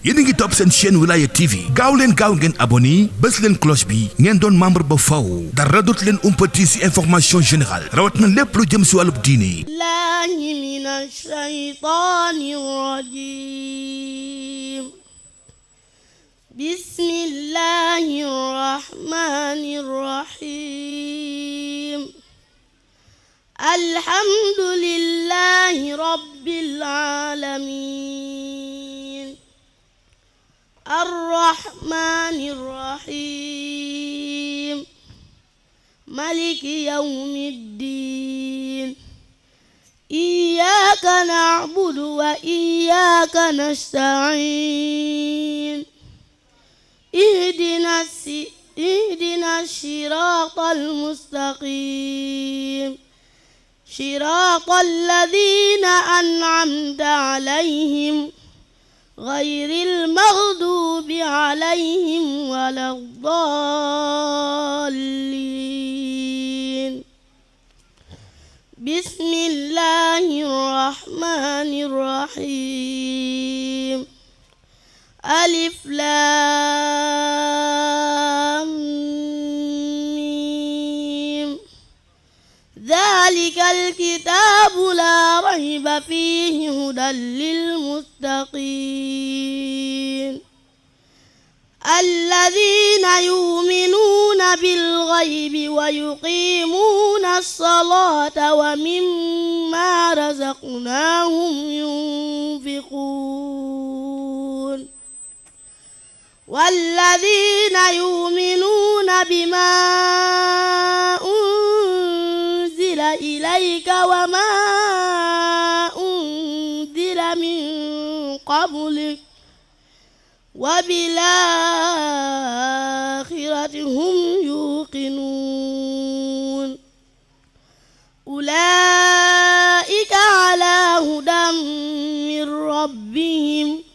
yéen a ngi topp seen chaîne Wilaya TV gaaw leen ngeen abonné bés leen cloche bi ngeen doon membre ba faw dara dootu leen umpati ci information générale rawat na lépp lu jëm ci wàllub diine. Billahi minash shaytanir rajim. Bismillahir rahmanir rahim. Alhamdulillahi rabbil alamin. Ar-Rahmanir Rahim. Maliki yawmiddin. Iyyaka na'budu wa iyyaka nasta'in. Ihdinas siratal mustaqim. Siratal ladzina an'amta 'alaihim ghairil maghdubi 'alaihim waladdallin. Bismillahirrahmanirrahim. Alif Lam Mim. Dzalikal kitabu la raiba fihi hudan lil muttaqin. Alladzina yu'minuna bil ghaibi wa yuqimuna as-salata wa mimma razaqnahum yunfiqun. Walladzina yu'minuna bima unzila ilayka wa ma unzila min qablik wa bil akhirati hum yuqinun. Ulaika ala hudan min rabbihim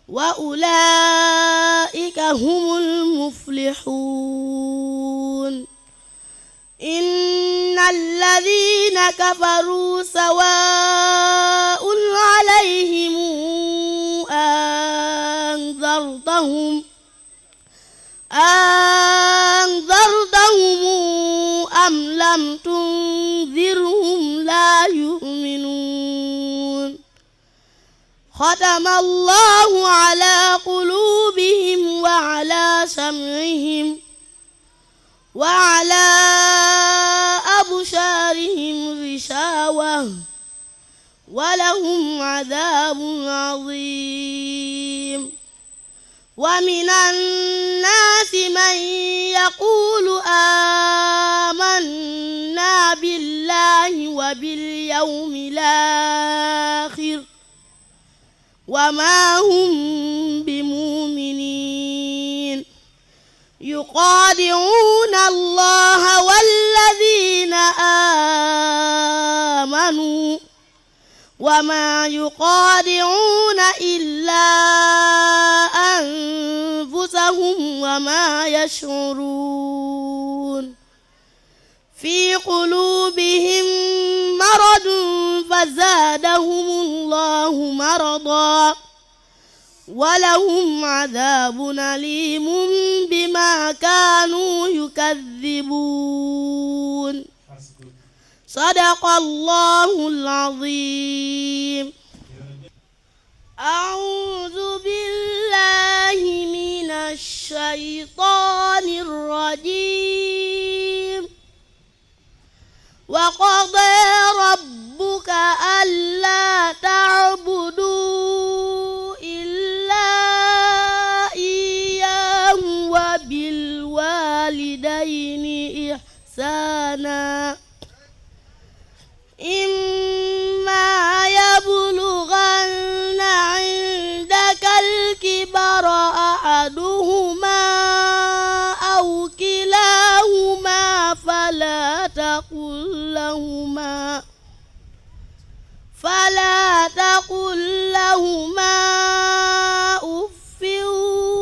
wa ulaika humul muflihun. Innal ladzina kafaru sawa'un 'alaihim أنذرتهم أم لم تنذرهم لا يؤمنون. ختم الله على قلوبهم وعلى سمعهم وعلى أبصارهم غشاوة ولهم عذاب عظيم. ومن الناس من يقول آمنا بالله وباليوم الآخر وما هم بمؤمنين. يخادعون الله والذين آمنوا وما يخادعون إلا أنفسهم وما يشعرون. في قلوبهم مرض فزادهم الله مرضا ولهم عذاب أليم بما كانوا يكذبون. صدق الله العظيم. أعوذ بالله من الشيطان الرجيم. وقضى ربك ألا تعبدوا إلا إياه وبالوالدين إحسانا. إما يبلغن عندك الكبر أحدهما أو كلاهما فلا تقل لهما أف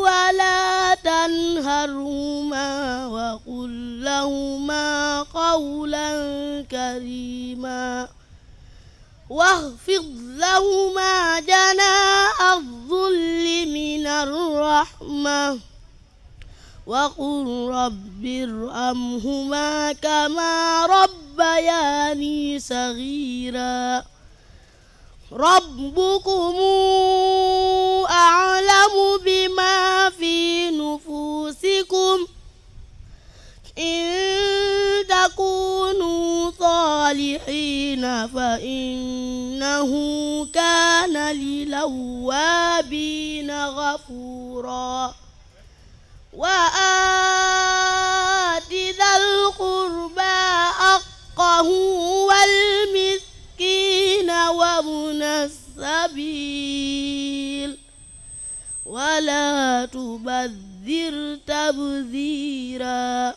ولا تنهرهما وقل لهما قولا كريما. واخفض لهما جناح الذل من الرحمة وقل رب ارحمهما كما ربياني صغيرا ربكم أعلم بما في نفوسكم إن تكونوا صالحين فإنه كان للأوابين غفورا وآت ذا القربى حقه والمسكين وابن السبيل ولا تبذر تبذيرا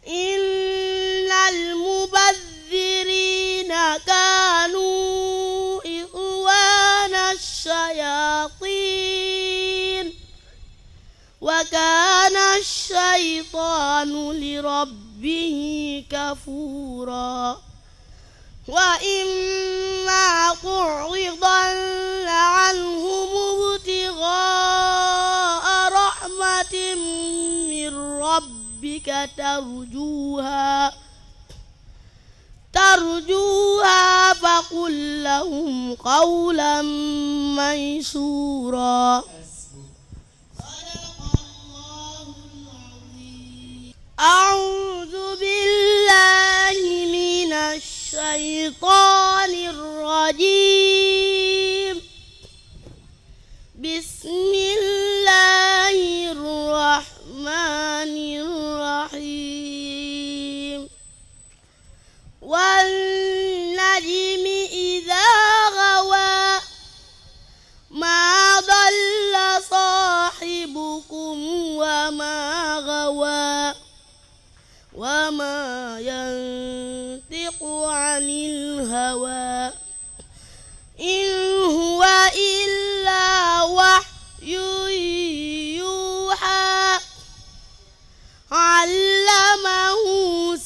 إن المبذرين كانوا إخوان الشياطين وكان الشيطان لربه كفورا وإما تعرضن عنهم ابتغاء رحمة من ربك ترجوها فقل لهم قولا ميسورا أعوذ بالله من الشيطان الرجيم بسم الله الرحمن الرحيم والنجم إذا غوى ما ضل صاحبكم وما غوى وما ينطق عن الهوى إن هو إلا وحي يوحى علمه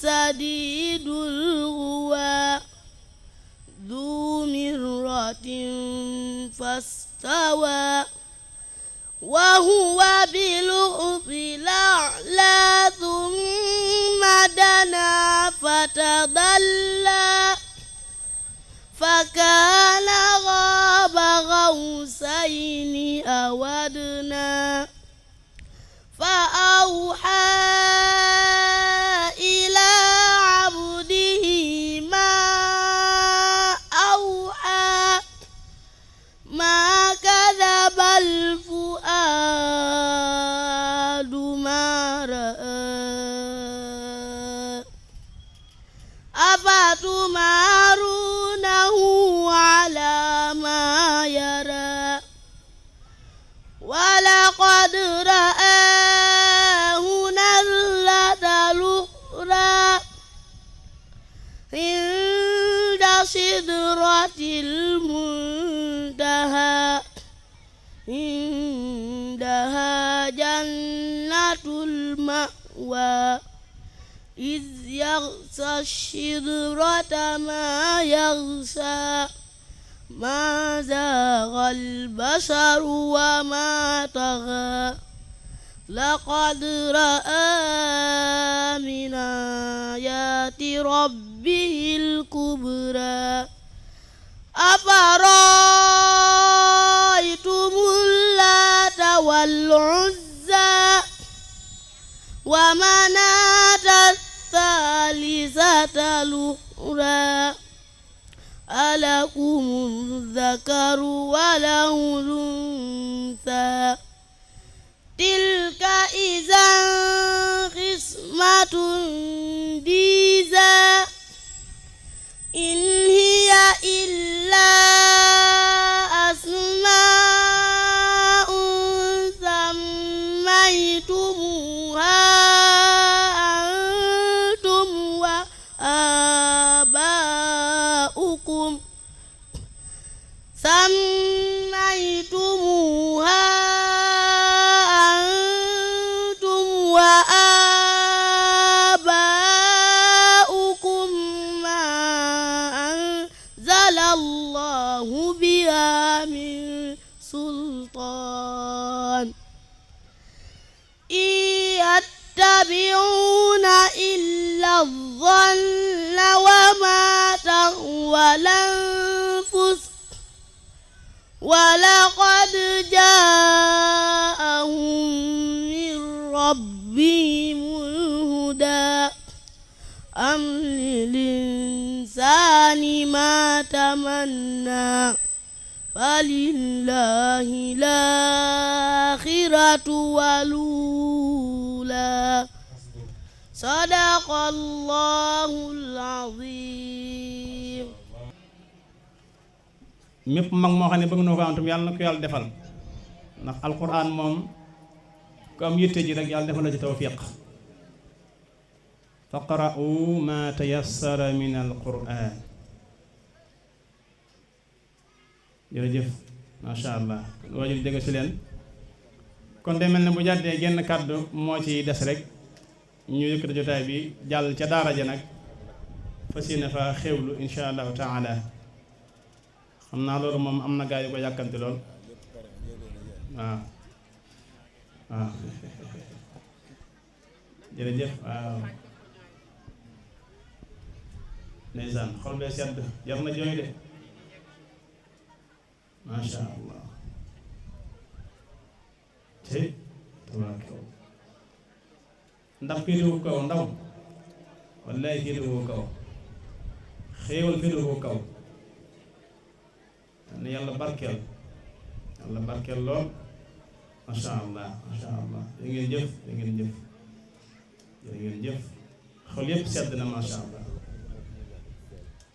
شديد القوى ذو مرة فاستوى وهو بالأفق الأعلى ثم دنا فتدلى فكان غاب قوسين أو أدنى فأوحى إلى عبده ما أوحى ما كذب الفؤاد ما رأى أفتمارونه على ما يرى ولقد رآه نزلة أخرى عند سدرة المنتهى عندها جنة المأوى إذ يغشى السدرة ما يغشى ما زاغ البصر وما طغى لقد رأى من آيات ربه الكبرى أفرأيتم اللات والعزى ومناة الثالثة الأخرى ألكم الذكر وله الأنثى تلك إذا قسمة ضيزى إن هي إلا أسماء سميتموها أنتم وآباؤكم يتبعون إلا الظن وما تهوى الأنفس ولقد جاءهم من ربهم الهدى أم للإنسان ما تمنى فلله الآخرة والأولى صدق الله العظيم. mépp mag moo xam ne bëgg na ko am tam yàlla na ko yàlla defal ndax alquran moom ku am yitte ji rek yàlla defal la ci tawfiq faqra'u ma tayassara min alquran jërëjëf macha allah waajur dégg si leen kon de mel ne bu jàddee genn kàddu moo ci des rek ñu yëkkati jotaay bi jàll ca daara ja nag fas yéene fa xewlu insha allahu taala xam naa loolu moom am na gaa yu ko yàkkanti lool waaw waaw jërëjëf waaw ndeysaan xol bee sedd jar na jooy de macha allah te tabaaraka ndax féetewu kaw ndaw wallaay féetewu kaw xéewal féetewu kaw ne yàlla barkeel lool macha allah da ngeen jëf xol yépp sedd na macha allah